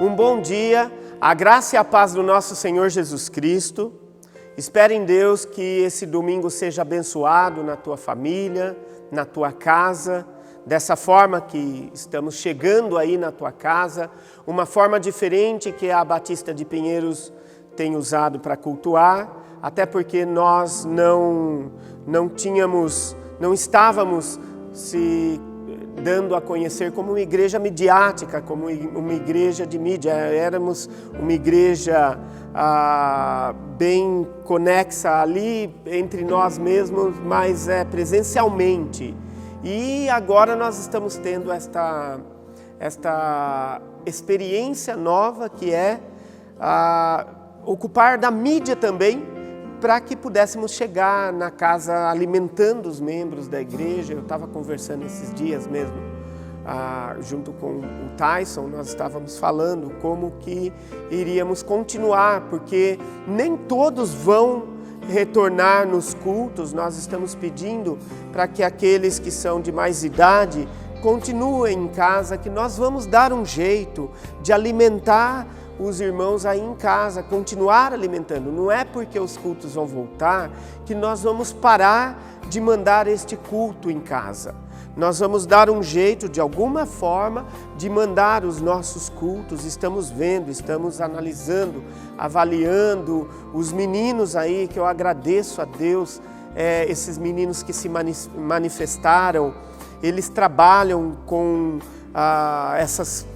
Um bom dia, a graça e a paz do nosso Senhor Jesus Cristo. Espero em Deus que esse domingo seja abençoado na tua família, na tua casa, dessa forma que estamos chegando aí na tua casa, uma forma diferente que a Batista de Pinheiros tem usado para cultuar, até porque nós não estávamos se dando a conhecer como uma igreja midiática, como uma igreja de mídia. Éramos uma igreja bem conexa ali entre nós mesmos, mas presencialmente. E agora nós estamos tendo esta experiência nova que é ocupar da mídia também, para que pudéssemos chegar na casa alimentando os membros da igreja. Eu estava conversando esses dias mesmo, junto com o Tyson, nós estávamos falando como que iríamos continuar, porque nem todos vão retornar nos cultos. Nós estamos pedindo para que aqueles que são de mais idade continuem em casa, que nós vamos dar um jeito de alimentar os irmãos aí em casa, continuar alimentando. Não é porque os cultos vão voltar que nós vamos parar de mandar este culto em casa. Nós vamos dar um jeito, de alguma forma, de mandar os nossos cultos. Estamos vendo, estamos analisando, avaliando os meninos aí, que eu agradeço a Deus, esses meninos que se manifestaram. Eles trabalham com essas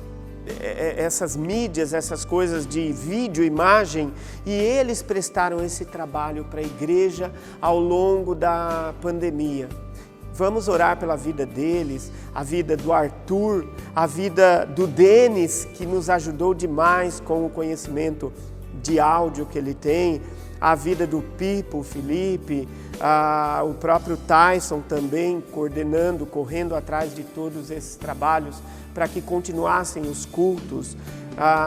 mídias, essas coisas de vídeo, imagem, e eles prestaram esse trabalho para a igreja ao longo da pandemia. Vamos orar pela vida deles, a vida do Arthur, a vida do Denis, que nos ajudou demais com o conhecimento de áudio que ele tem, a vida do Pipo, o Felipe, o próprio Tyson também coordenando, correndo atrás de todos esses trabalhos para que continuassem os cultos.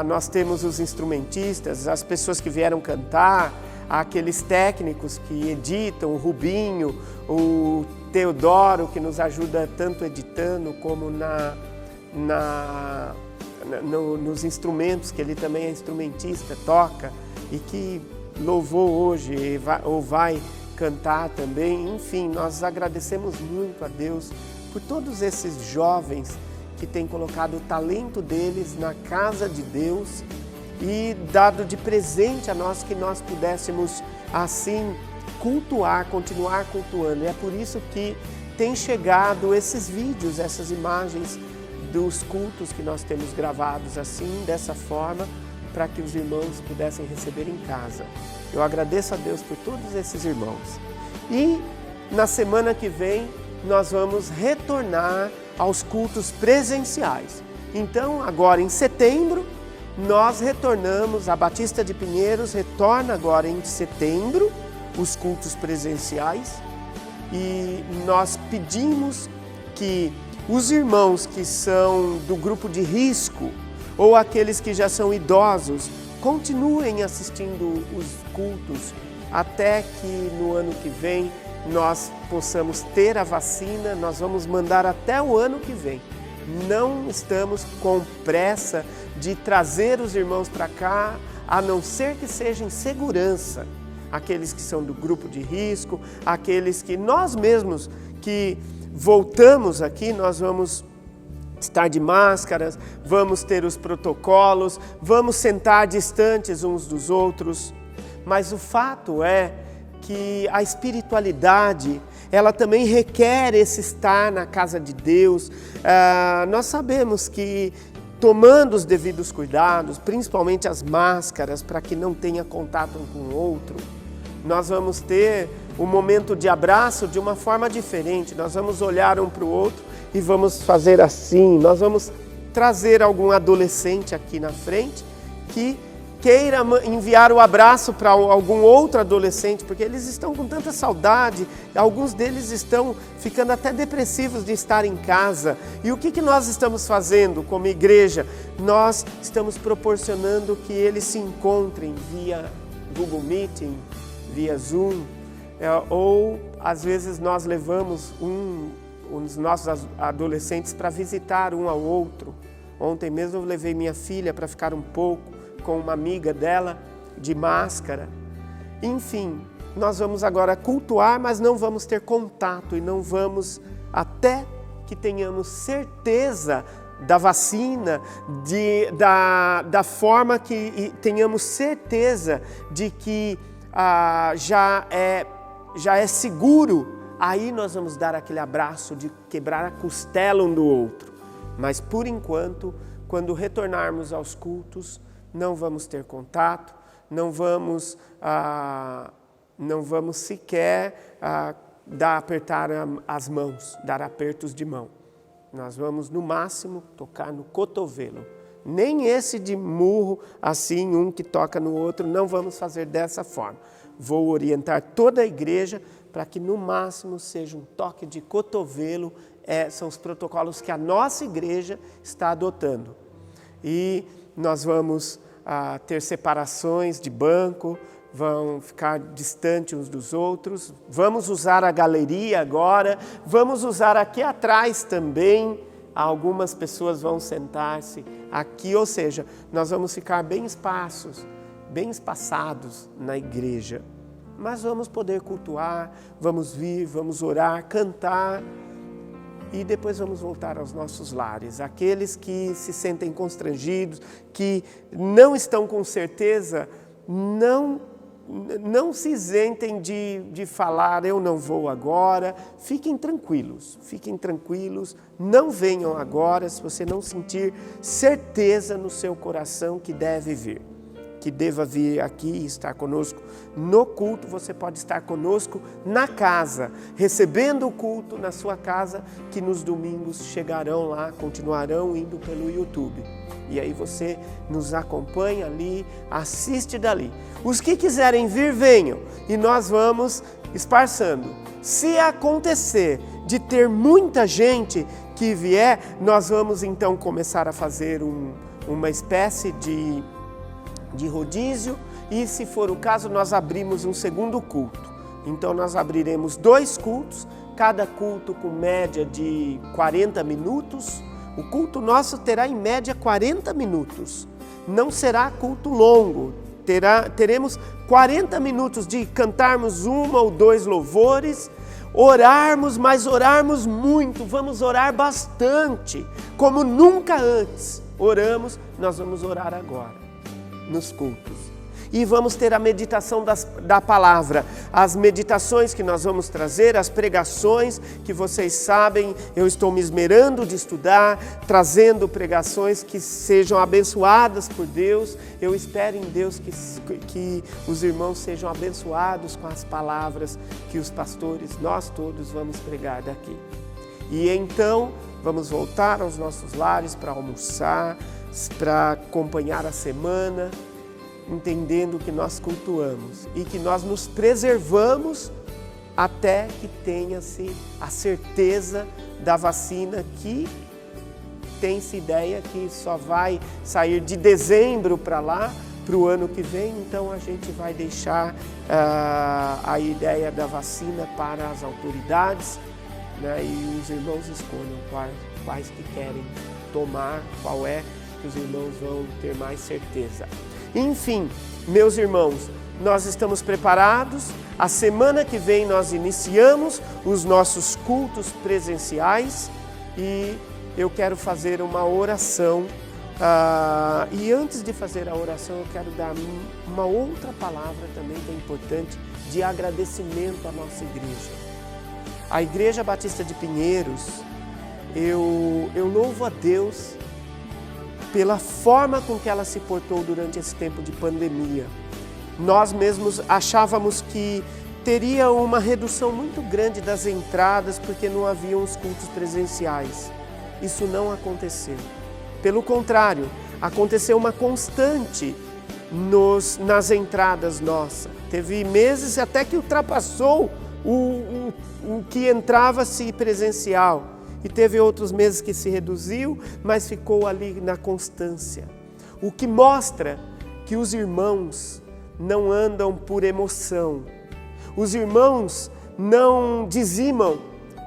Nós temos os instrumentistas, as pessoas que vieram cantar, aqueles técnicos que editam, o Rubinho, o Teodoro, que nos ajuda tanto editando como nos instrumentos, que ele também é instrumentista, toca e que louvou hoje ou vai cantar também. Enfim, nós agradecemos muito a Deus por todos esses jovens que têm colocado o talento deles na casa de Deus e dado de presente a nós, que nós pudéssemos assim cultuar, continuar cultuando. E é por isso que tem chegado esses vídeos, essas imagens dos cultos que nós temos gravados assim, dessa forma, para que os irmãos pudessem receber em casa. Eu agradeço a Deus por todos esses irmãos. E na semana que vem nós vamos retornar aos cultos presenciais. Então, agora em setembro, nós retornamos, a Batista de Pinheiros retorna agora em setembro, os cultos presenciais, e nós pedimos que os irmãos que são do grupo de risco ou aqueles que já são idosos continuem assistindo os cultos até que no ano que vem nós possamos ter a vacina. Nós vamos mandar até o ano que vem. Não estamos com pressa de trazer os irmãos para cá, a não ser que seja em segurança. Aqueles que são do grupo de risco, aqueles que nós mesmos que voltamos aqui, nós vamos estar de máscaras, vamos ter os protocolos, vamos sentar distantes uns dos outros. Mas o fato é que a espiritualidade, ela também requer esse estar na casa de Deus. Nós sabemos que tomando os devidos cuidados, principalmente as máscaras, para que não tenha contato um com o outro, nós vamos ter um momento de abraço de uma forma diferente. Nós vamos olhar um para o outro e vamos fazer assim. Nós vamos trazer algum adolescente aqui na frente que queira enviar o abraço para algum outro adolescente, porque eles estão com tanta saudade, alguns deles estão ficando até depressivos de estar em casa. E o que nós estamos fazendo como igreja? Nós estamos proporcionando que eles se encontrem via Google Meeting, via Zoom, ou às vezes nós levamos os nossos adolescentes para visitar um ao outro, Ontem mesmo eu levei minha filha para ficar um pouco com uma amiga dela de máscara. Enfim, nós vamos agora cultuar, mas não vamos ter contato e não vamos, até que tenhamos certeza da vacina, da forma que tenhamos certeza de que já é seguro, aí nós vamos dar aquele abraço de quebrar a costela um do outro. Mas por enquanto, quando retornarmos aos cultos, não vamos ter contato, não vamos sequer apertar as mãos, dar apertos de mão. Nós vamos, no máximo, tocar no cotovelo. Nem esse de murro, assim, um que toca no outro, não vamos fazer dessa forma. Vou orientar toda a igreja para que, no máximo, seja um toque de cotovelo. São os protocolos que a nossa igreja está adotando. E nós vamos ter separações de banco, vão ficar distantes uns dos outros. Vamos usar a galeria agora, vamos usar aqui atrás também. Algumas pessoas vão sentar-se aqui, ou seja, nós vamos ficar bem espaçados na igreja. Mas vamos poder cultuar, vamos vir, vamos orar, cantar e depois vamos voltar aos nossos lares. Aqueles que se sentem constrangidos, que não estão com certeza, não se isentem de falar, eu não vou agora. Fiquem tranquilos, não venham agora se você não sentir certeza no seu coração que deve vir. Que deva vir aqui e estar conosco no culto, você pode estar conosco na casa, recebendo o culto na sua casa, que nos domingos chegarão lá, continuarão indo pelo YouTube. E aí você nos acompanha ali, assiste dali. Os que quiserem vir, venham, e nós vamos esparçando. Se acontecer de ter muita gente que vier, nós vamos então começar a fazer uma espécie de rodízio, e se for o caso nós abrimos um segundo culto. Então nós abriremos 2 cultos, cada culto com média de 40 minutos. O culto nosso terá em média 40 minutos, não será culto longo, teremos 40 minutos de cantarmos 1 ou 2 louvores, orarmos, mas orarmos muito, vamos orar bastante, como nunca antes oramos, nós vamos orar agora nos cultos. E vamos ter a meditação da palavra, as meditações que nós vamos trazer, as pregações que vocês sabem, eu estou me esmerando de estudar, trazendo pregações que sejam abençoadas por Deus. Eu espero em Deus que os irmãos sejam abençoados com as palavras que os pastores, nós todos vamos pregar daqui. E então vamos voltar aos nossos lares para almoçar, para acompanhar a semana, entendendo que nós cultuamos e que nós nos preservamos até que tenha-se a certeza da vacina, que tem-se ideia que só vai sair de dezembro para lá, para o ano que vem. Então a gente vai deixar a ideia da vacina para as autoridades, né? E os irmãos escolham quais que querem tomar, qual é que os irmãos vão ter mais certeza. Enfim, meus irmãos, nós estamos preparados. A semana que vem nós iniciamos os nossos cultos presenciais e eu quero fazer uma oração. E antes de fazer a oração, eu quero dar uma outra palavra também que é importante, de agradecimento à nossa igreja. A Igreja Batista de Pinheiros, eu louvo a Deus pela forma com que ela se portou durante esse tempo de pandemia. Nós mesmos achávamos que teria uma redução muito grande das entradas porque não haviam os cultos presenciais. Isso não aconteceu. Pelo contrário, aconteceu uma constante nas entradas nossas. Teve meses até que ultrapassou o que entrava-se presencial. E teve outros meses que se reduziu, mas ficou ali na constância. O que mostra que os irmãos não andam por emoção. Os irmãos não dizimam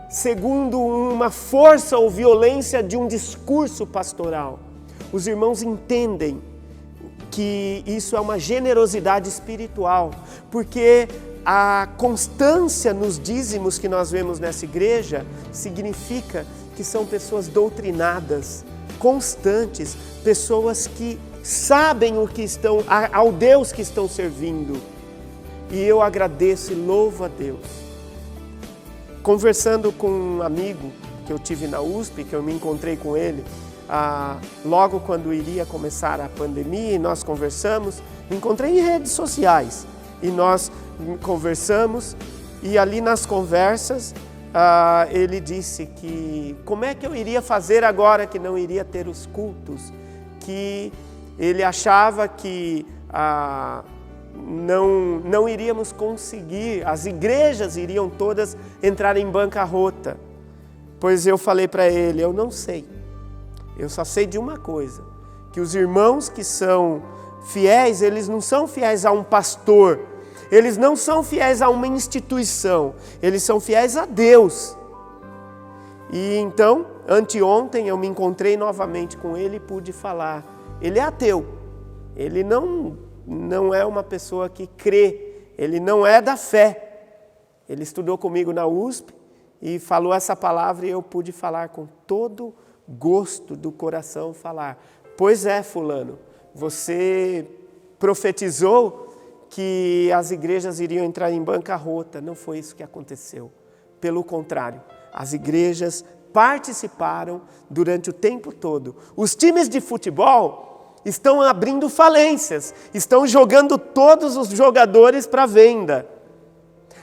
segundo uma força ou violência de um discurso pastoral. os irmãos entendem que isso é uma generosidade espiritual, porque a constância nos dízimos que nós vemos nessa igreja significa que são pessoas doutrinadas, constantes, pessoas que sabem o que estão, ao Deus que estão servindo. E eu agradeço e louvo a Deus. Conversando com um amigo que eu tive na USP, que eu me encontrei com ele, logo quando iria começar a pandemia, e nós conversamos, me encontrei em redes sociais, e nós conversamos, e ali nas conversas, ele disse que como é que eu iria fazer agora que não iria ter os cultos, que ele achava que não iríamos conseguir, as igrejas iriam todas entrar em bancarrota. Pois eu falei para ele, eu não sei, eu só sei de uma coisa, que os irmãos que são fiéis, eles não são fiéis a um pastor, eles não são fiéis a uma instituição, eles são fiéis a Deus. E então, anteontem eu me encontrei novamente com ele e pude falar, ele é ateu, ele não é uma pessoa que crê, ele não é da fé. Ele estudou comigo na USP e falou essa palavra e eu pude falar com todo gosto do coração, falar, pois é, fulano, você profetizou que as igrejas iriam entrar em bancarrota. Não foi isso que aconteceu. Pelo contrário, as igrejas participaram durante o tempo todo. Os times de futebol estão abrindo falências, estão jogando todos os jogadores para venda.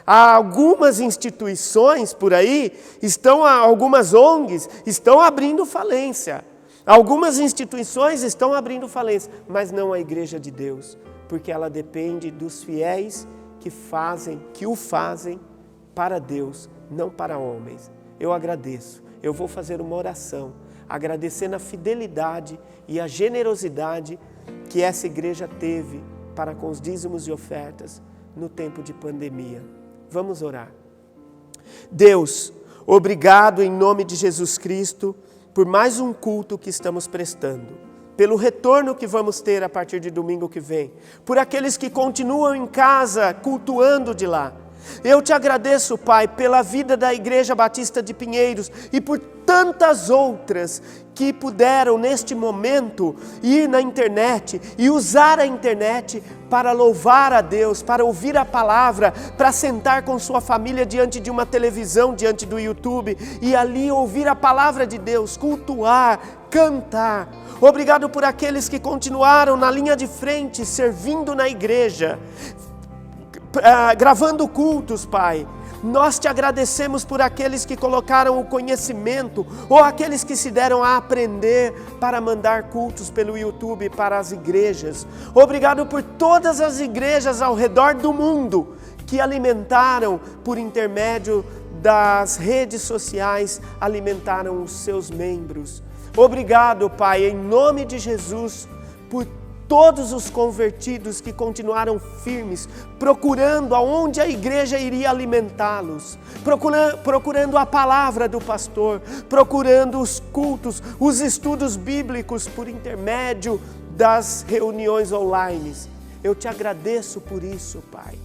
Há algumas instituições por aí, algumas ONGs estão abrindo falência. Algumas instituições estão abrindo falência, mas não a Igreja de Deus, porque ela depende dos fiéis que o fazem para Deus, não para homens. Eu agradeço, eu vou fazer uma oração, agradecendo a fidelidade e a generosidade que essa igreja teve para com os dízimos e ofertas no tempo de pandemia. Vamos orar. Deus, obrigado em nome de Jesus Cristo por mais um culto que estamos prestando, pelo retorno que vamos ter a partir de domingo que vem, por aqueles que continuam em casa cultuando de lá. Eu te agradeço, Pai, pela vida da Igreja Batista de Pinheiros e por tantas outras que puderam neste momento ir na internet e usar a internet para louvar a Deus, para ouvir a palavra, para sentar com sua família diante de uma televisão, diante do YouTube e ali ouvir a palavra de Deus, cultuar, cantar. Obrigado por aqueles que continuaram na linha de frente, servindo na igreja, gravando cultos, Pai. Nós te agradecemos por aqueles que colocaram o conhecimento ou aqueles que se deram a aprender para mandar cultos pelo YouTube para as igrejas. Obrigado por todas as igrejas ao redor do mundo que alimentaram por intermédio das redes sociais, alimentaram os seus membros. Obrigado, Pai, em nome de Jesus, por todos os convertidos que continuaram firmes, procurando aonde a igreja iria alimentá-los, procurando a palavra do pastor, procurando os cultos, os estudos bíblicos por intermédio das reuniões online. Eu te agradeço por isso, Pai.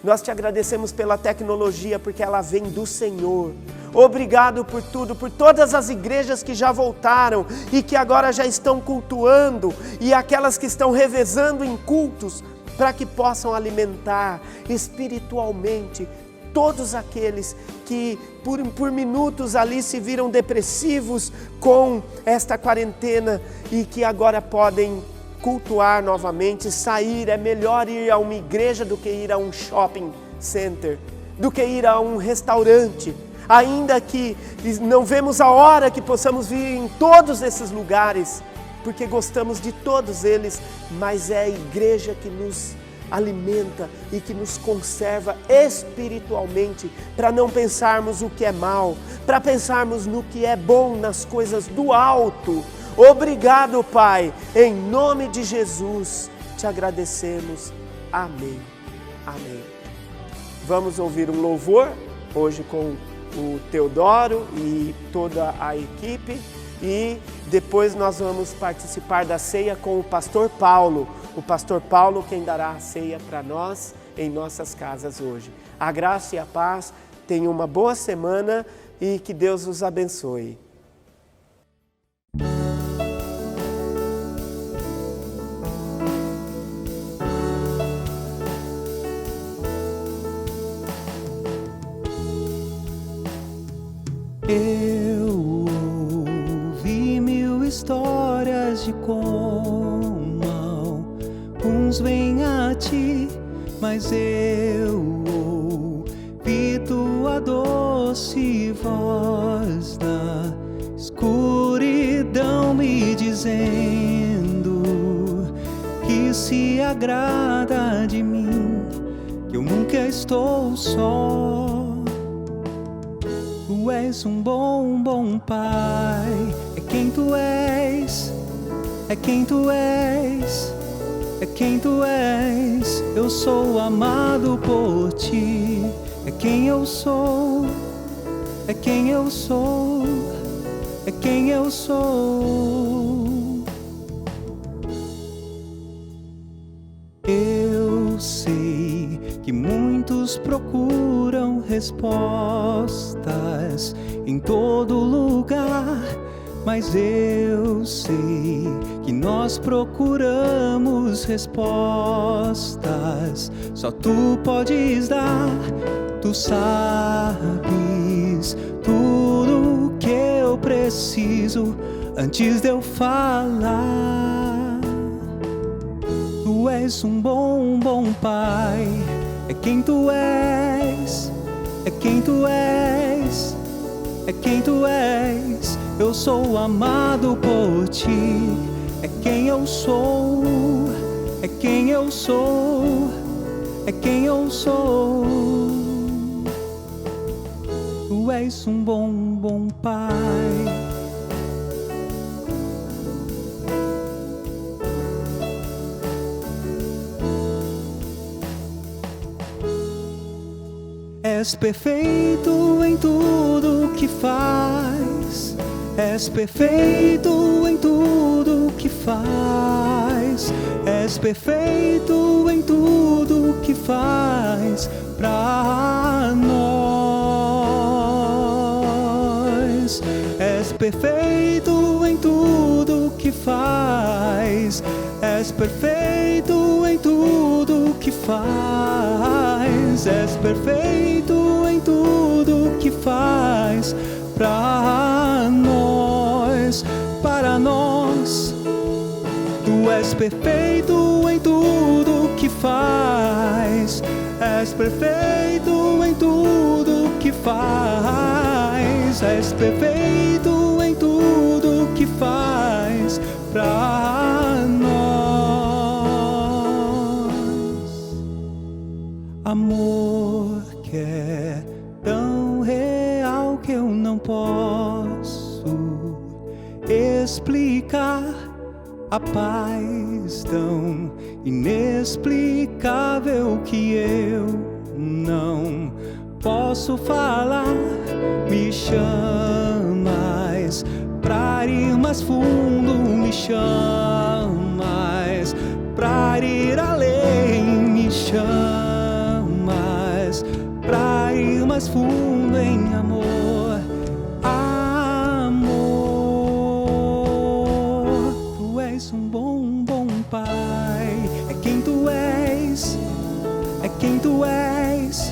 Nós te agradecemos pela tecnologia, porque ela vem do Senhor. Obrigado por tudo, por todas as igrejas que já voltaram e que agora já estão cultuando e aquelas que estão revezando em cultos para que possam alimentar espiritualmente todos aqueles que por minutos ali se viram depressivos com esta quarentena e que agora podem cultuar novamente, sair. É melhor ir a uma igreja do que ir a um shopping center, do que ir a um restaurante. Ainda que não vemos a hora que possamos vir em todos esses lugares, porque gostamos de todos eles, mas é a igreja que nos alimenta e que nos conserva espiritualmente, para não pensarmos o que é mal, para pensarmos no que é bom, nas coisas do alto. Obrigado, Pai, em nome de Jesus, te agradecemos. Amém. Amém. Vamos ouvir um louvor, hoje com o Teodoro e toda a equipe, e Depois nós vamos participar da ceia com o pastor Paulo. O pastor Paulo quem dará a ceia para nós em nossas casas hoje. A graça e a paz, tenham uma boa semana e que Deus os abençoe. Eu ouvi 1000 histórias de como alguns vêm a ti, mas eu ouvi tua doce voz da escuridão me dizendo que se agrada de mim, que eu nunca estou só. Tu és um bom pai, é quem tu és, é quem tu és, é quem tu és. Eu sou amado por ti, é quem eu sou, é quem eu sou, é quem eu sou. Eu sei que muitos procuram respostas em todo lugar, mas eu sei que nós procuramos respostas. Só tu podes dar, tu sabes tudo que eu preciso antes de eu falar. Tu és um bom pai, é quem tu és, é quem tu és, é quem tu és. Eu sou amado por ti, é quem eu sou, é quem eu sou, é quem eu sou. Tu és um bom pai. És perfeito em tudo que faz, és perfeito em tudo que faz, és perfeito em tudo que faz pra nós. És perfeito em tudo que faz, és perfeito em tudo que faz, és perfeito em tudo que faz pra nós, para nós. Tu és perfeito em tudo que faz, és perfeito em tudo que faz, és perfeito em tudo que faz pra nós. Amor que é tão real que eu não posso explicar, a paz tão inexplicável que eu não posso falar. Me chamas pra ir mais fundo, me chamas pra ir além, me chamas pra ir mais fundo em amor. Amor, tu és um bom pai, é quem tu és, é quem tu és,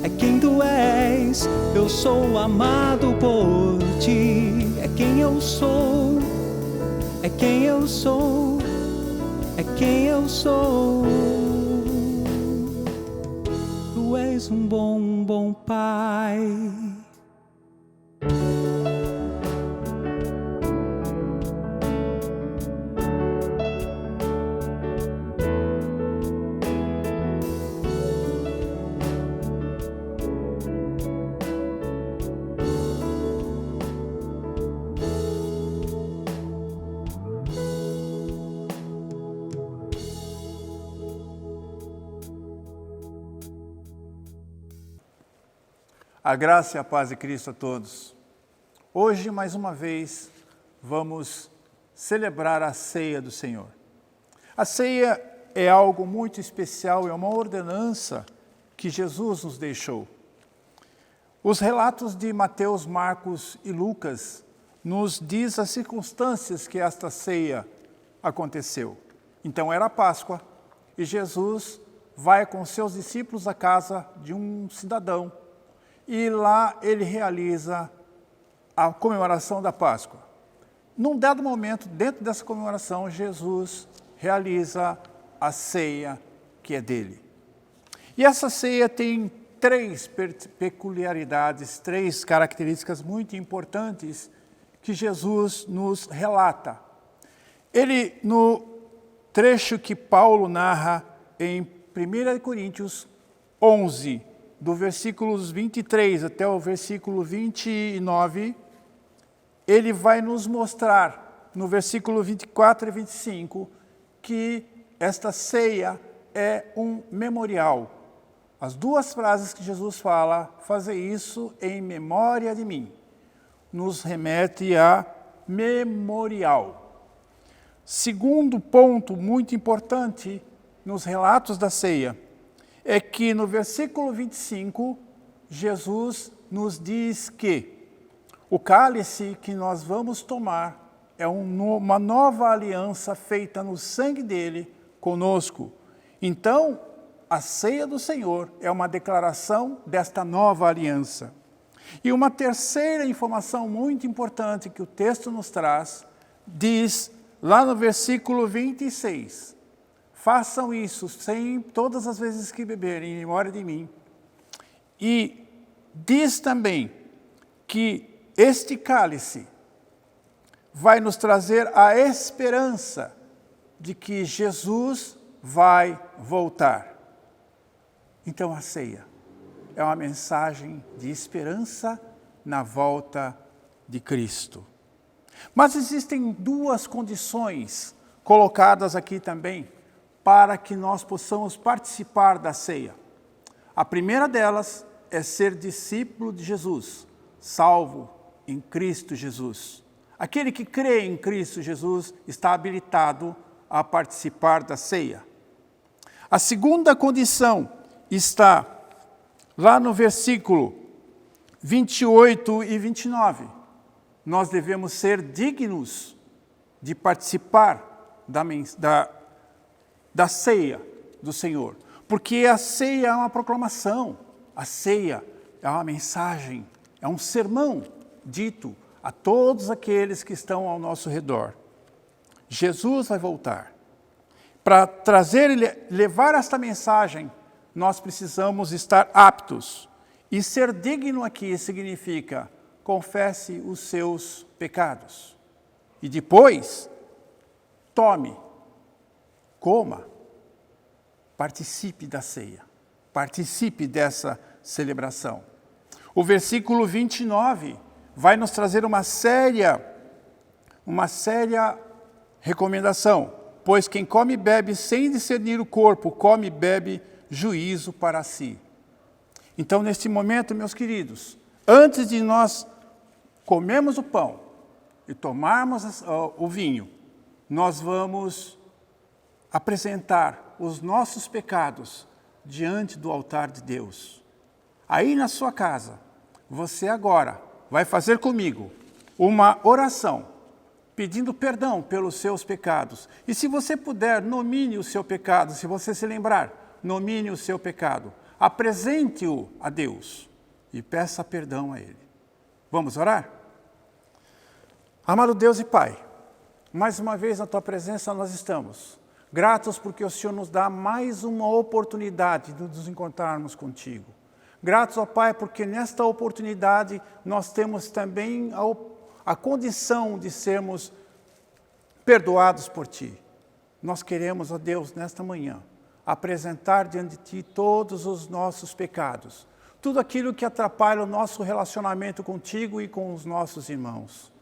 é quem tu és. Eu sou amado por ti, é quem eu sou, é quem eu sou, é quem eu sou. Tu és um bom pai. A graça e a paz de Cristo a todos. Hoje, mais uma vez, vamos celebrar a ceia do Senhor. A ceia é algo muito especial, é uma ordenança que Jesus nos deixou. Os relatos de Mateus, Marcos e Lucas nos diz as circunstâncias que esta ceia aconteceu. Então era a Páscoa e Jesus vai com seus discípulos à casa de um cidadão e lá ele realiza a comemoração da Páscoa. Num dado momento, dentro dessa comemoração, Jesus realiza a ceia que é dele. E essa ceia tem três peculiaridades, três características muito importantes que Jesus nos relata. Ele, no trecho que Paulo narra em 1 Coríntios 11, do versículos 23 até o versículo 29, ele vai nos mostrar, no versículo 24 e 25, que esta ceia é um memorial. As duas frases que Jesus fala, fazer isso em memória de mim, nos remete a memorial. Segundo ponto muito importante nos relatos da ceia, é que no versículo 25, Jesus nos diz que o cálice que nós vamos tomar é uma nova aliança feita no sangue dele conosco. Então, a ceia do Senhor é uma declaração desta nova aliança. E uma terceira informação muito importante que o texto nos traz, diz lá no versículo 26, façam isso todas as vezes que beberem em memória de mim. E diz também que este cálice vai nos trazer a esperança de que Jesus vai voltar. Então a ceia é uma mensagem de esperança na volta de Cristo. Mas existem duas condições colocadas aqui também para que nós possamos participar da ceia. A primeira delas é ser discípulo de Jesus, salvo em Cristo Jesus. Aquele que crê em Cristo Jesus está habilitado a participar da ceia. A segunda condição está lá no versículo 28 e 29. Nós devemos ser dignos de participar da ceia do Senhor. Porque a ceia é uma proclamação, a ceia é uma mensagem, é um sermão dito a todos aqueles que estão ao nosso redor. Jesus vai voltar. Para trazer e levar esta mensagem, nós precisamos estar aptos. E ser digno aqui significa confesse os seus pecados. E depois, tome, coma, participe da ceia, participe dessa celebração. O versículo 29 vai nos trazer uma séria recomendação. Pois quem come e bebe sem discernir o corpo, come e bebe juízo para si. Então, neste momento, meus queridos, antes de nós comermos o pão e tomarmos o vinho, nós vamos apresentar os nossos pecados diante do altar de Deus. Aí na sua casa, você agora vai fazer comigo uma oração, pedindo perdão pelos seus pecados. E se você puder, nomine o seu pecado, se você se lembrar, nomine o seu pecado. Apresente-o a Deus e peça perdão a Ele. Vamos orar? Amado Deus e Pai, mais uma vez na Tua presença nós estamos. Gratos porque o Senhor nos dá mais uma oportunidade de nos encontrarmos contigo. Gratos, ó Pai, porque nesta oportunidade nós temos também a condição de sermos perdoados por Ti. Nós queremos, ó Deus, nesta manhã, apresentar diante de Ti todos os nossos pecados, tudo aquilo que atrapalha o nosso relacionamento contigo e com os nossos irmãos.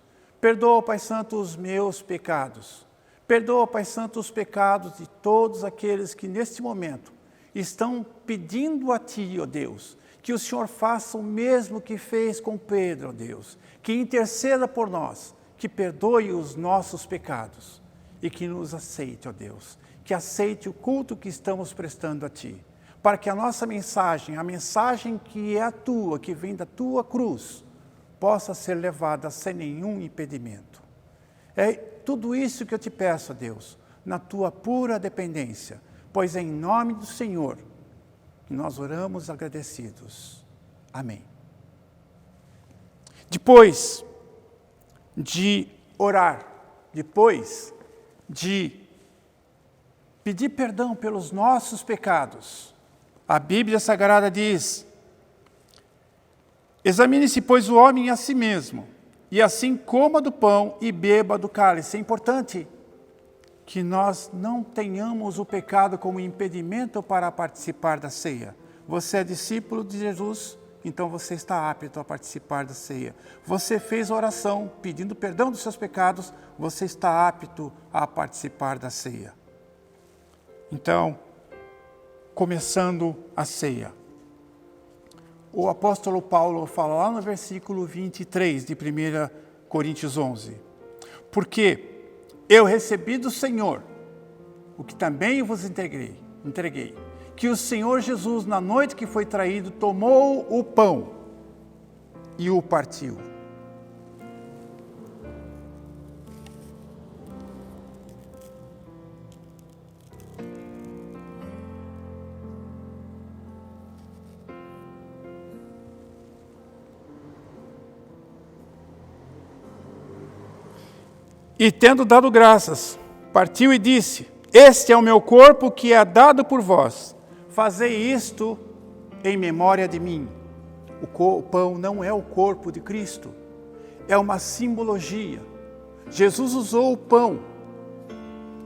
Perdoa, Pai Santo, os meus pecados. Perdoa, Pai Santo, os pecados de todos aqueles que neste momento estão pedindo a Ti, ó Deus, que o Senhor faça o mesmo que fez com Pedro, ó Deus, que interceda por nós, que perdoe os nossos pecados e que nos aceite, ó Deus, que aceite o culto que estamos prestando a Ti, para que a nossa mensagem, a mensagem que é a Tua, que vem da Tua cruz, possa ser levada sem nenhum impedimento. É tudo isso que eu te peço, ó Deus, na Tua pura dependência, pois é em nome do Senhor que nós oramos agradecidos. Amém. Depois de orar, depois de pedir perdão pelos nossos pecados, a Bíblia Sagrada diz: examine-se, pois, o homem a si mesmo, e assim coma do pão e beba do cálice. É importante que nós não tenhamos o pecado como impedimento para participar da ceia. Você é discípulo de Jesus, então você está apto a participar da ceia. Você fez oração pedindo perdão dos seus pecados, você está apto a participar da ceia. Então, começando a ceia. O apóstolo Paulo fala lá no versículo 23 de 1 Coríntios 11. Porque eu recebi do Senhor o que também vos entreguei, que o Senhor Jesus, na noite que foi traído, tomou o pão e o partiu. E tendo dado graças, partiu e disse: este é o meu corpo que é dado por vós. Fazei isto em memória de mim. O pão não é o corpo de Cristo, é uma simbologia. Jesus usou o pão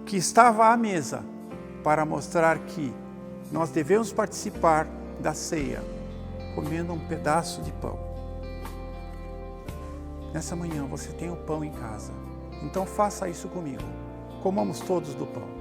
que estava à mesa para mostrar que nós devemos participar da ceia comendo um pedaço de pão. Nessa manhã você tem o pão em casa, então faça isso comigo. Comamos todos do pão.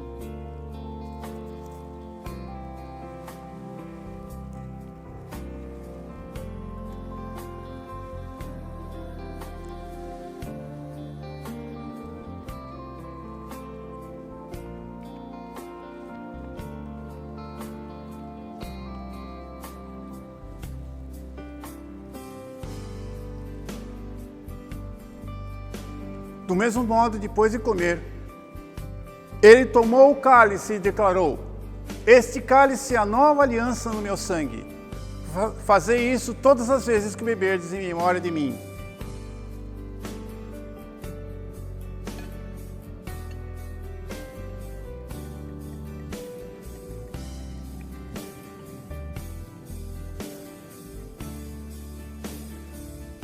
Do mesmo modo, depois de comer, ele tomou o cálice e declarou: este cálice é a nova aliança no meu sangue. Fazei isso todas as vezes que beberdes em memória de mim.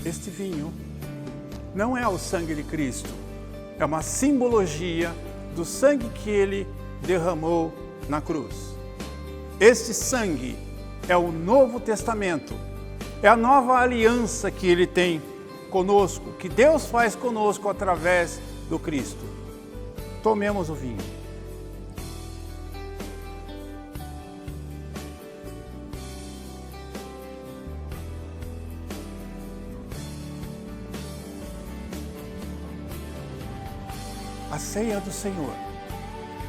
Este vinho não é o sangue de Cristo, é uma simbologia do sangue que Ele derramou na cruz. Este sangue é o Novo Testamento, é a nova aliança que Ele tem conosco, que Deus faz conosco através do Cristo. Tomemos o vinho. A ceia do Senhor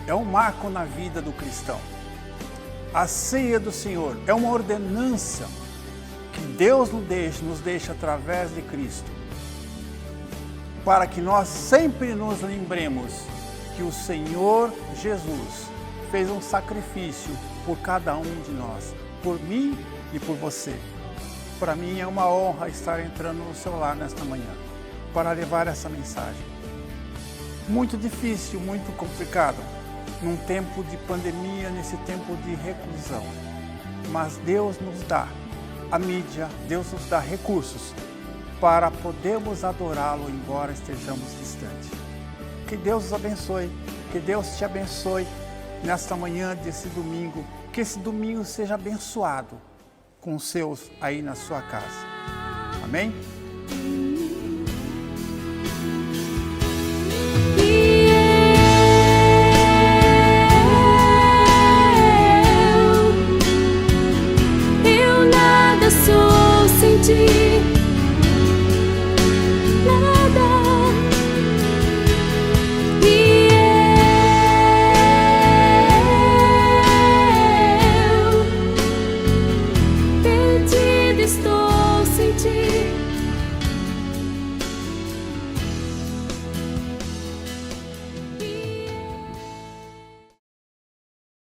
é um marco na vida do cristão. A ceia do Senhor é uma ordenança que Deus nos deixa através de Cristo, para que nós sempre nos lembremos que o Senhor Jesus fez um sacrifício por cada um de nós, por mim e por você. Para mim é uma honra estar entrando no seu lar nesta manhã, para levar essa mensagem. Muito difícil, muito complicado, num tempo de pandemia, nesse tempo de reclusão. Mas Deus nos dá a mídia, Deus nos dá recursos para podermos adorá-lo, embora estejamos distantes. Que Deus os abençoe, que Deus te abençoe nesta manhã desse domingo, que esse domingo seja abençoado com os seus aí na sua casa. Amém?